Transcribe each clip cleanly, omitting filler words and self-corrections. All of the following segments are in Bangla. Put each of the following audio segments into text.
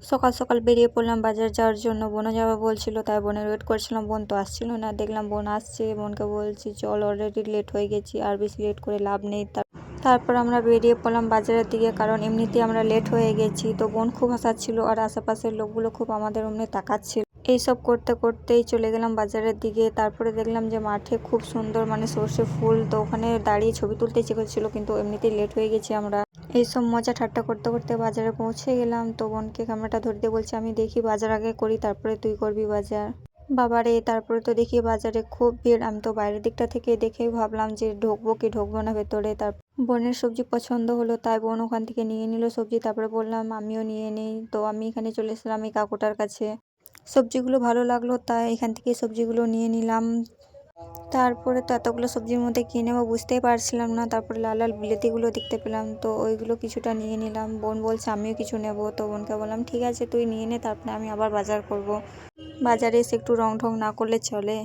সকাল সকাল বেরিয়ে পড়লাম বাজার যাওয়ার জন্য। বোনও যাবে বলছিল, তাই বোনের ওয়েট করছিলাম। বোন তো আসছিল না, দেখলাম বোন আসছে। বোনকে বলছি চল, অলরেডি লেট হয়ে গেছি, আর বেশি লেট করে লাভ নেই। তারপর আমরা বেরিয়ে পড়লাম বাজারের দিকে, কারণ এমনিতেই আমরা লেট হয়ে গেছি। তো বোন খুব হাসাচ্ছিল, আর আশেপাশের লোকগুলো খুব আমাদের অমনি তাকাচ্ছিল। এইসব করতে করতেই চলে গেলাম বাজারের দিকে। তারপরে দেখলাম যে মাঠে খুব সুন্দর সর্ষে ফুল, তো ওখানে দাঁড়িয়ে ছবি তুলতে ইচ্ছে করছিল, কিন্তু এমনিতেই লেট হয়ে গেছি আমরা। এইসব মজা ঠাট্টা করতে করতে বাজারে পৌঁছে গেলাম। তো বোনকে ক্যামেরাটা ধরতে বলছি, আমি দেখি বাজার আগে করি, তারপরে তুই করবি বাজার। বাবারে, তারপরে তো দেখি বাজারে খুব ভিড়। আমি তো বাইরের দিকটা থেকে দেখেই ভাবলাম যে ঢুকবো কি ঢুকবো না ভেতরে। তার বোনের সবজি পছন্দ হলো, তাই বোন ওখান থেকে নিয়ে নিল সবজি। তারপরে বললাম আমিও নিয়ে নিই। তো আমি এখানে চলে এসেছিলাম এই কাকুটার কাছে। সবজিগুলো ভালো লাগলো, তাই এখান থেকে সবজিগুলো নিয়ে নিলাম। তারপরে তো এতগুলো সবজির মধ্যে কী নেবো বুঝতেই পারছিলাম না। তারপরে লাল লাল বিলেতিগুলো দেখতে পেলাম, তো ওইগুলো কিছুটা নিয়ে নিলাম। বোন বলছে আমিও কিছু নেব, তো বোনকে বললাম ঠিক আছে তুই নিয়ে নে, তারপরে আমি আবার বাজার করব। বাজারে এসে একটু রং ঢং না করলে চলে।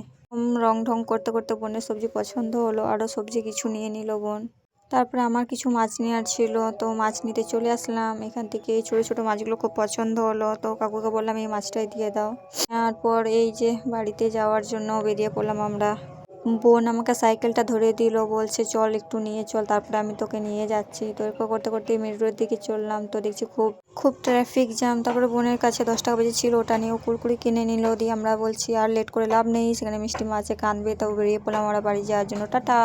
রং ঢং করতে করতে বোনের সবজি পছন্দ হলো, আরও সবজি কিছু নিয়ে নিল বোন। তারপরে আমার কিছু মাছ নেওয়ার ছিল, তো মাছ নিতে চলে আসলাম। এখান থেকে এই ছোটো ছোটো মাছগুলো খুব পছন্দ হলো, তো কাকুকে বললাম এই মাছটাই দিয়ে দাও। তারপর এই যে বাড়িতে যাওয়ার জন্য বেরিয়ে পড়লাম আমরা। বোন আমাকে সাইকেলটা ধরে দিল, বলছে চল একটু নিয়ে চল, তারপরে আমি তোকে নিয়ে যাচ্ছি। তো এরপর করতে করতে মেন রোডের দিকে চললাম। তো দেখছি খুব খুব ট্রাফিক জ্যাম। তারপরে বোনের কাছে 10 টাকা বেজে ছিল, ওটা নিয়েও কুরকুরি কিনে নিল। দিয়ে আমরা বলছি আর লেট করে লাভ নেই, সেখানে মিষ্টি মাছে কাঁদবে। তাও বেরিয়ে পড়লাম আমরা বাড়ি যাওয়ার জন্য। টাটা।